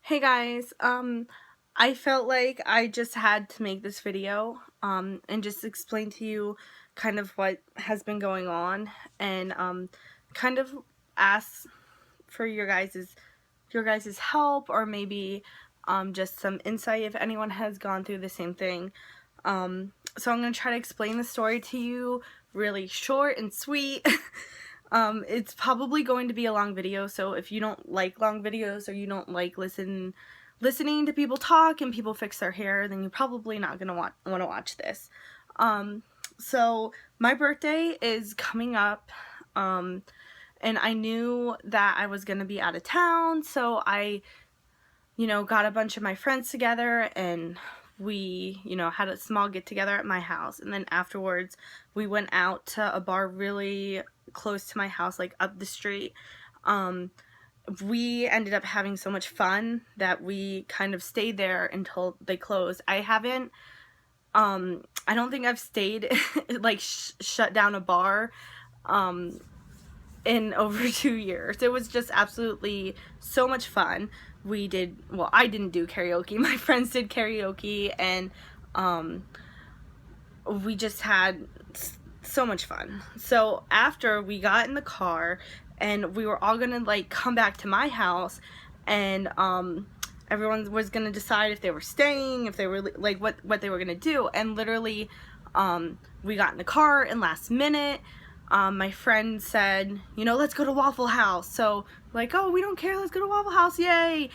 Hey guys, I felt like I just had to make this video, and just explain to you kind of what has been going on and, kind of ask for your guys's help, or maybe, just some insight if anyone has gone through the same thing. So I'm gonna try to explain the story to you really short and sweet. It's probably going to be a long video, so if you don't like long videos or you don't like listening to people talk and people fix their hair, then you're probably not gonna want to watch this. So my birthday is coming up, and I knew that I was gonna be out of town, so I, got a bunch of my friends together and we, had a small get together at my house, and then afterwards we went out to a bar really close to my house, like up the street. We ended up having so much fun that we kind of stayed there until they closed. I don't think I've stayed like shut down a bar in over 2 years. It was just absolutely so much fun. I didn't do karaoke. My friends did karaoke, and we just had so much fun. So after we got in the car and we were all gonna like come back to my house, and everyone was gonna decide if they were staying, if they were like what they were gonna do, and literally we got in the car, and last minute my friend said, let's go to Waffle House. So like, oh, we don't care, let's go to Waffle House, yay.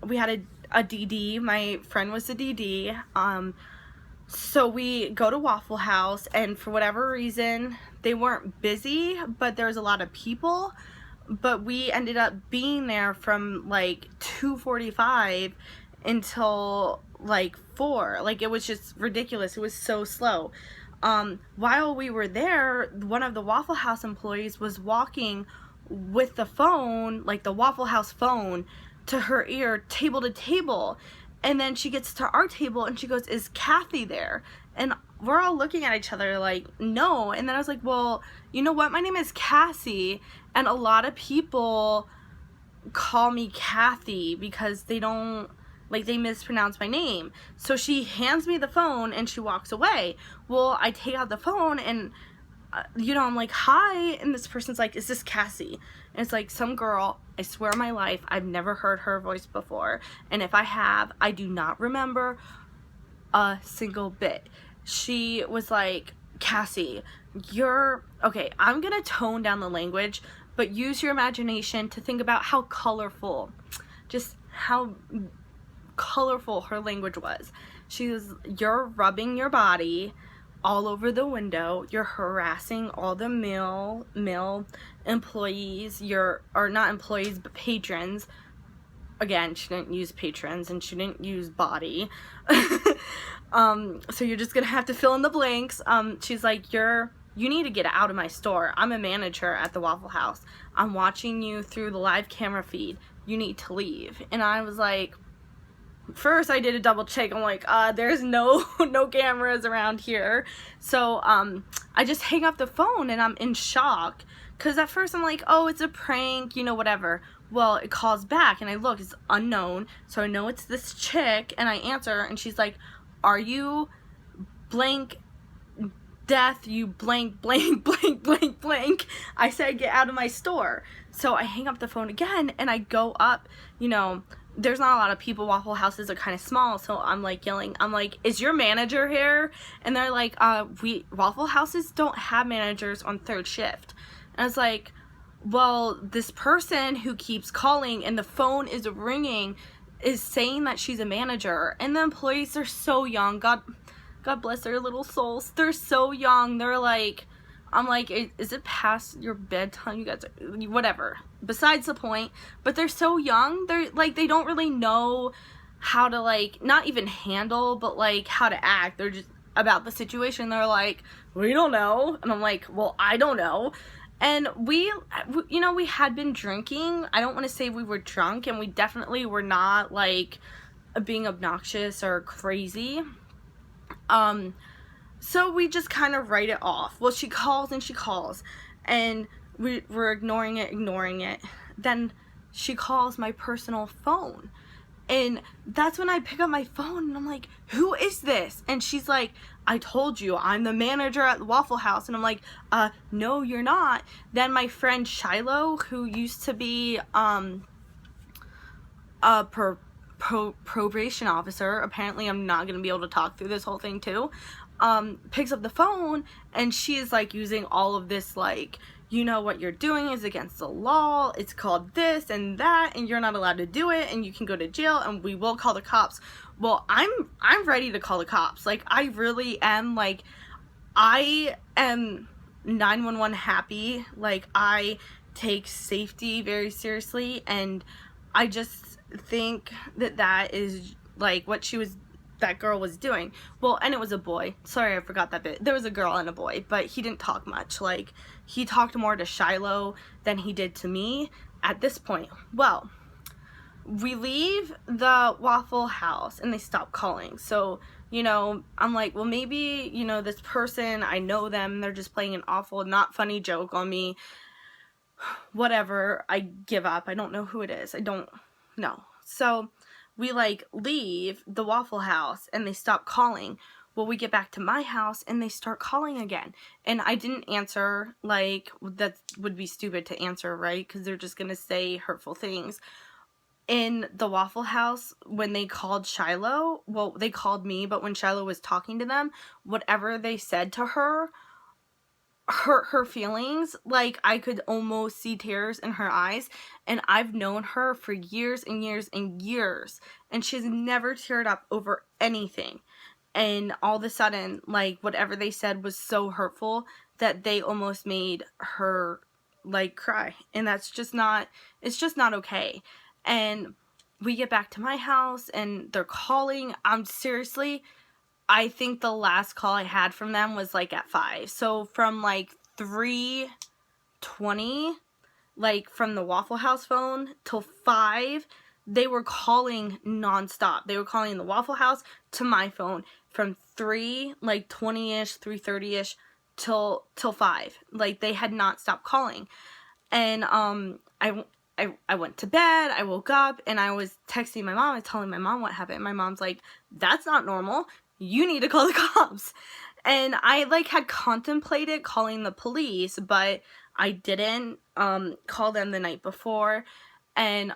We had a DD, my friend was the DD. So we go to Waffle House, and for whatever reason, they weren't busy, but there was a lot of people. But we ended up being there from like 2:45 until like 4. Like, it was just ridiculous. It was so slow. While we were there, one of the Waffle House employees was walking with the phone, like the Waffle House phone, to her ear, table to table. And then she gets to our table and she goes, "Is Kathy there?" And we're all looking at each other like, no. And then I was like, well, you know what? My name is Cassie, and a lot of people call me Kathy because they mispronounce my name. So she hands me the phone and she walks away. Well, I take out the phone and I'm like, hi, and this person's like, "Is this Cassie?" And it's like some girl, I swear on my life, I've never heard her voice before, and if I have, I do not remember a single bit. She was like, "Cassie, you're okay, I'm gonna tone down the language, but use your imagination to think about how colorful her language was." She was, "You're rubbing your body all over the window, you're harassing all the male employees, or not employees, but patrons." Again, she didn't use patrons and she didn't use body. So you're just gonna have to fill in the blanks. She's like, you need to get out of my store. I'm a manager at the Waffle House. I'm watching you through the live camera feed. You need to leave. And I was like, first I did a double check. I'm like, there's no cameras around here. So I just hang up the phone and I'm in shock, because at first I'm like, oh, it's a prank, whatever. Well, it calls back and I look, it's unknown, so I know it's this chick, and I answer and she's like, "Are you blank death, you blank blank blank blank blank?" I said, "Get out of my store." So I hang up the phone again and I go up. There's not a lot of people. Waffle Houses are kind of small, so I'm like yelling. I'm like, "Is your manager here?" And they're like, Waffle Houses don't have managers on third shift." And I was like, well, this person who keeps calling and the phone is ringing is saying that she's a manager, and the employees are so young. God bless their little souls. They're so young. They're like, I'm like, is it past your bedtime? You guys are, whatever. Besides the point. But they're so young. They're like, they don't really know how to, like, not even handle, but like how to act. They're just about the situation. They're like, "We don't know." And I'm like, well, I don't know. And we had been drinking. I don't want to say we were drunk, and we definitely were not like being obnoxious or crazy. So we just kind of write it off. Well, she calls and she calls, and we're ignoring it. Then she calls my personal phone, And that's when I pick up my phone and I'm like, who is this? And she's like, I told you, I'm the manager at the Waffle House. And I'm like, no, you're not. Then my friend Shiloh, who used to be a probation officer, apparently I'm not going to be able to talk through this whole thing too, picks up the phone, and she is like using all of this, like, you know, what you're doing is against the law, it's called this and that, and you're not allowed to do it, and you can go to jail, and we will call the cops. Well, I'm ready to call the cops. Like, I really am. Like, I am 911 happy. Like, I take safety very seriously, and I just think that that is like what that girl was doing. Well, and it was a boy. Sorry, I forgot that bit. There was a girl and a boy, but he didn't talk much. Like, he talked more to Shiloh than he did to me at this point. Well, we leave the Waffle House and they stop calling. So, you know, I'm like, well, maybe, you know, this person, I know them, they're just playing an awful, not funny joke on me. Whatever, I give up. I don't know who it is. I don't know. So we like leave the Waffle House and they stop calling. Well, we get back to my house and they start calling again. And I didn't answer. Like, that would be stupid to answer, right? Because they're just going to say hurtful things. In the Waffle House, when they called Shiloh, well, they called me, but when Shiloh was talking to them, whatever they said to her hurt her feelings. Like, I could almost see tears in her eyes, and I've known her for years and years and years, and she's never teared up over anything. And all of a sudden, like, whatever they said was so hurtful that they almost made her, like, cry. And that's just not, it's just not okay. And we get back to my house and they're calling. Seriously, I think the last call I had from them was like at 5. So from like 3:20, like from the Waffle House phone till 5, they were calling nonstop. They were calling the Waffle House to my phone from 3:20ish, 3:30ish till 5. Like, they had not stopped calling. And I went to bed, I woke up, and I was texting my mom and telling my mom what happened. My mom's like, that's not normal. You need to call the cops. And I, like, had contemplated calling the police, but I didn't call them the night before. And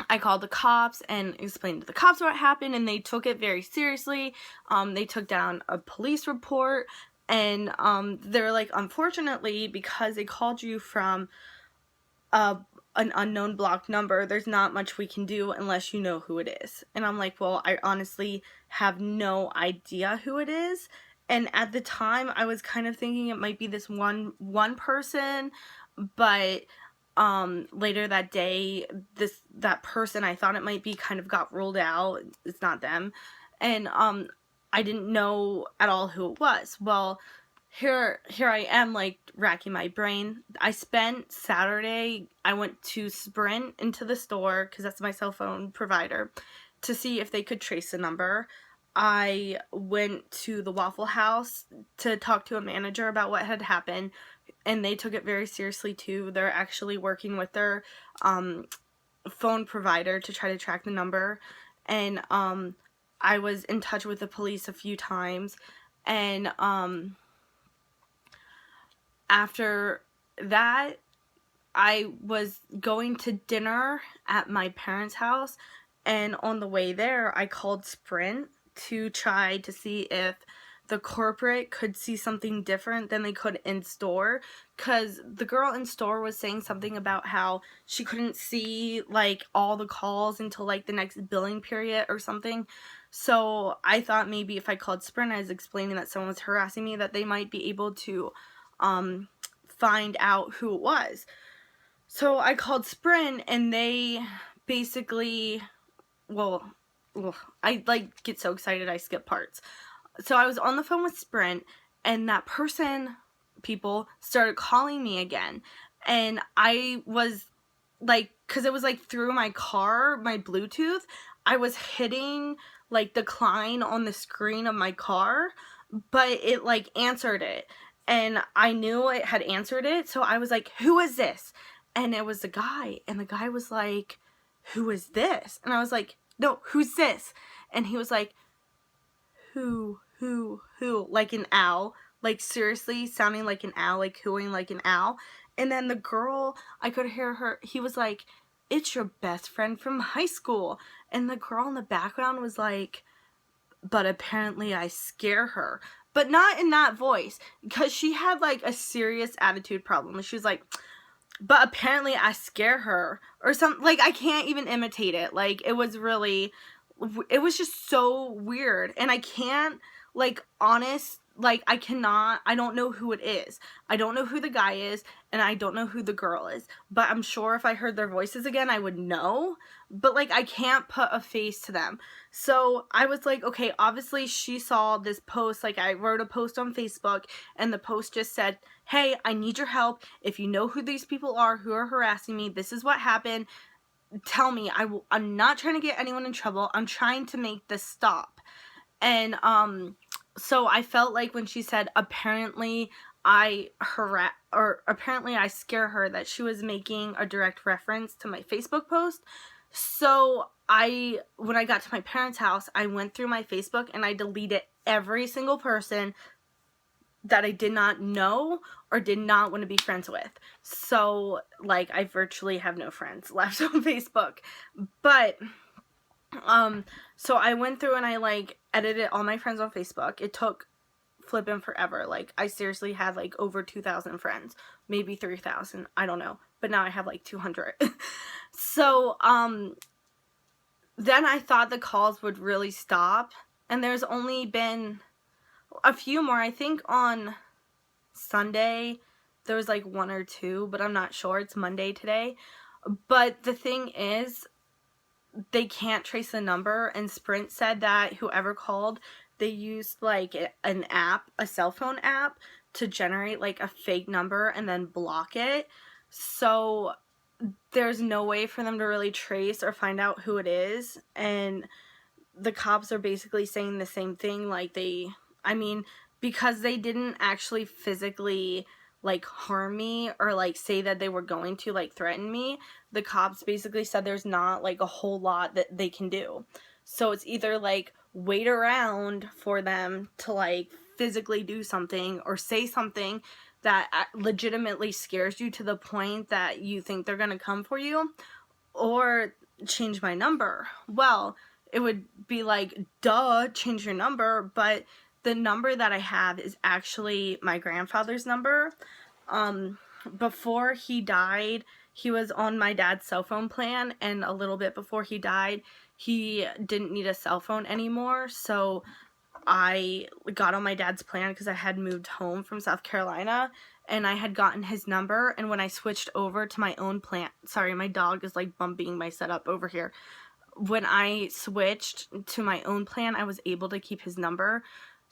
I called the cops and explained to the cops what happened, and they took it very seriously. They took down a police report, and they were like, unfortunately, because they called you from an unknown blocked number, there's not much we can do unless you know who it is. And I'm like, well, I honestly have no idea who it is. And at the time, I was kind of thinking it might be this one person, but later that day, that person I thought it might be kind of got ruled out. It's not them. And I didn't know at all who it was. Well, here I am, like, racking my brain. I spent Saturday, I went to Sprint into the store, because that's my cell phone provider, to see if they could trace the number. I went to the Waffle House to talk to a manager about what had happened, and they took it very seriously too. They're actually working with their phone provider to try to track the number. And I was in touch with the police a few times, and after that, I was going to dinner at my parents' house, and on the way there, I called Sprint to try to see if the corporate could see something different than they could in store, because the girl in store was saying something about how she couldn't see, like, all the calls until, like, the next billing period or something. So I thought maybe if I called Sprint, I was explaining that someone was harassing me, that they might be able to find out who it was. So I called Sprint, and they basically, well, I, like, get so excited I skip parts. So I was on the phone with Sprint, and that people started calling me again. And I was, like, because it was, like, through my car, my Bluetooth, I was hitting, like, decline on the screen of my car, but it, like, answered it. And I knew it had answered it, so I was like, who is this? And it was the guy, and the guy was like, who is this? And I was like, no, who's this? And he was like, who, like an owl, like seriously sounding like an owl, like cooing like an owl. And then the girl, I could hear her, he was like, it's your best friend from high school. And the girl in the background was like, but apparently I scare her. But not in that voice, because she had like a serious attitude problem. And she was like, but apparently I scare her, or something. Like, I can't even imitate it. Like, it was just so weird. And I can't, like, I don't know who it is. I don't know who the guy is, and I don't know who the girl is. But I'm sure if I heard their voices again, I would know. But, like, I can't put a face to them. So I was like, okay, obviously she saw this post. Like, I wrote a post on Facebook, and the post just said, hey, I need your help. If you know who these people are who are harassing me, this is what happened. Tell me. I'm not trying to get anyone in trouble. I'm trying to make this stop. And, so I felt like when she said, apparently I scare her, that she was making a direct reference to my Facebook post. So when I got to my parents' house, I went through my Facebook and I deleted every single person that I did not know or did not want to be friends with. So, like, I virtually have no friends left on Facebook. But, so I went through and I, like, edited all my friends on Facebook. It took flipping forever. Like, I seriously had, like, over 2,000 friends. Maybe 3,000. I don't know. But now I have, like, 200. So, then I thought the calls would really stop. And there's only been a few more. I think on Sunday there was like one or two, but I'm not sure. It's Monday today. But the thing is, they can't trace the number, and Sprint said that whoever called, they used like an app, a cell phone app, to generate like a fake number and then block it. So there's no way for them to really trace or find out who it is. And the cops are basically saying the same thing. Like, because they didn't actually physically like harm me or like say that they were going to like threaten me, the cops basically said there's not like a whole lot that they can do. So it's either like wait around for them to like physically do something or say something that legitimately scares you to the point that you think they're gonna come for you, or change my number. Well, it would be like, duh, change your number, but the number that I have is actually my grandfather's number. Before he died, he was on my dad's cell phone plan, and a little bit before he died, he didn't need a cell phone anymore, so I got on my dad's plan because I had moved home from South Carolina, and I had gotten his number, and when I switched over to my own plan, sorry, my dog is like bumping my setup over here. When I switched to my own plan, I was able to keep his number.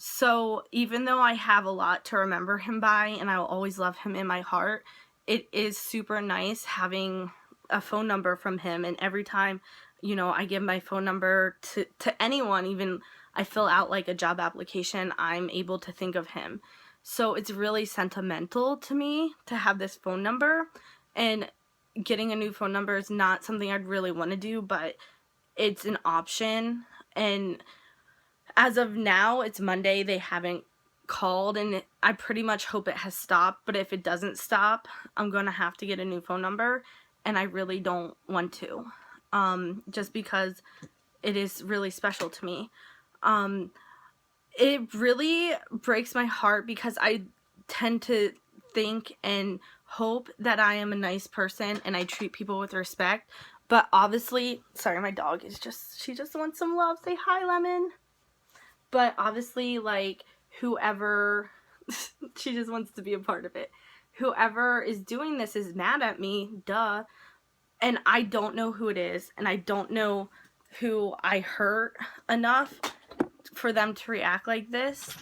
So even though I have a lot to remember him by, and I will always love him in my heart, it is super nice having a phone number from him. And every time, I give my phone number to anyone, even I fill out like a job application, I'm able to think of him. So it's really sentimental to me to have this phone number. And getting a new phone number is not something I'd really want to do, but it's an option. And as of now, it's Monday, they haven't called, and I pretty much hope it has stopped. But if it doesn't stop, I'm gonna have to get a new phone number, and I really don't want to, just because it is really special to me. It really breaks my heart because I tend to think and hope that I am a nice person and I treat people with respect. But obviously, sorry, my dog is she just wants some love. Say hi, Lemon. But obviously, like, whoever, she just wants to be a part of it. Whoever is doing this is mad at me, duh. And I don't know who it is, and I don't know who I hurt enough for them to react like this.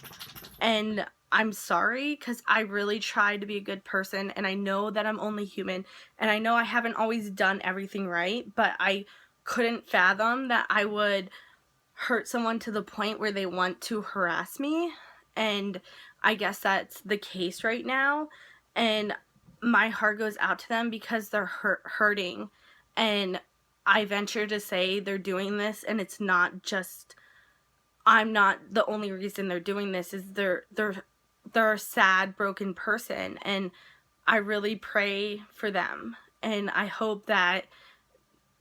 And I'm sorry, because I really tried to be a good person, and I know that I'm only human, and I know I haven't always done everything right, but I couldn't fathom that I would hurt someone to the point where they want to harass me. And I guess that's the case right now, and my heart goes out to them because they're hurting, and I venture to say they're doing this, and it's not just, I'm not the only reason they're doing this, is they're a sad, broken person, and I really pray for them, and I hope that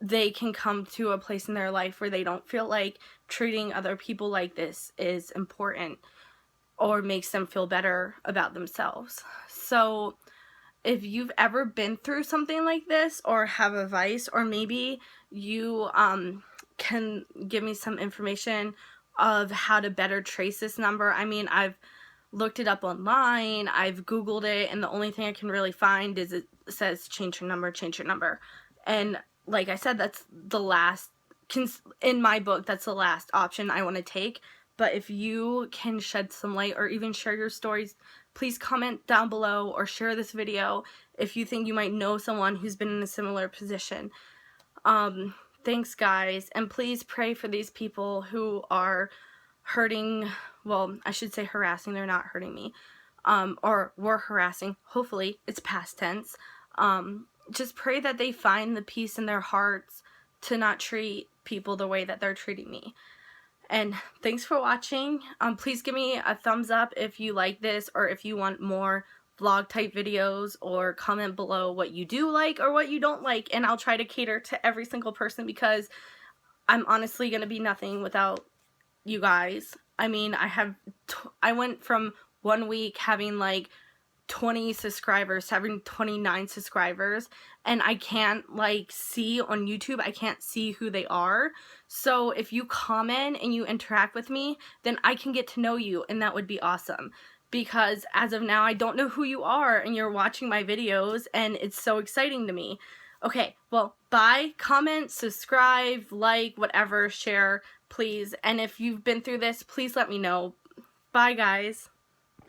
they can come to a place in their life where they don't feel like treating other people like this is important or makes them feel better about themselves. So if you've ever been through something like this, or have advice, or maybe you can give me some information of how to better trace this number. I mean, I've looked it up online, I've Googled it, and the only thing I can really find is it says change your number. And like I said, that's the last, in my book, that's the last option I want to take. But if you can shed some light, or even share your stories, please comment down below or share this video if you think you might know someone who's been in a similar position. Thanks, guys, and please pray for these people who are hurting, well, I should say harassing, they're not hurting me, or were harassing. Hopefully it's past tense. Just pray that they find the peace in their hearts to not treat people the way that they're treating me. And thanks for watching. Please give me a thumbs up if you like this, or if you want more vlog type videos, or comment below what you do like or what you don't like, and I'll try to cater to every single person, because I'm honestly gonna be nothing without you guys. I mean, I went from 1 week having like 20 subscribers to having 29 subscribers, and I can't like see on YouTube, I can't see who they are. So if you comment and you interact with me, then I can get to know you, and that would be awesome. Because as of now, I don't know who you are, and you're watching my videos, and it's so exciting to me. Okay, well, bye. Comment, subscribe, like, whatever, share, please. And if you've been through this, please let me know. Bye, guys.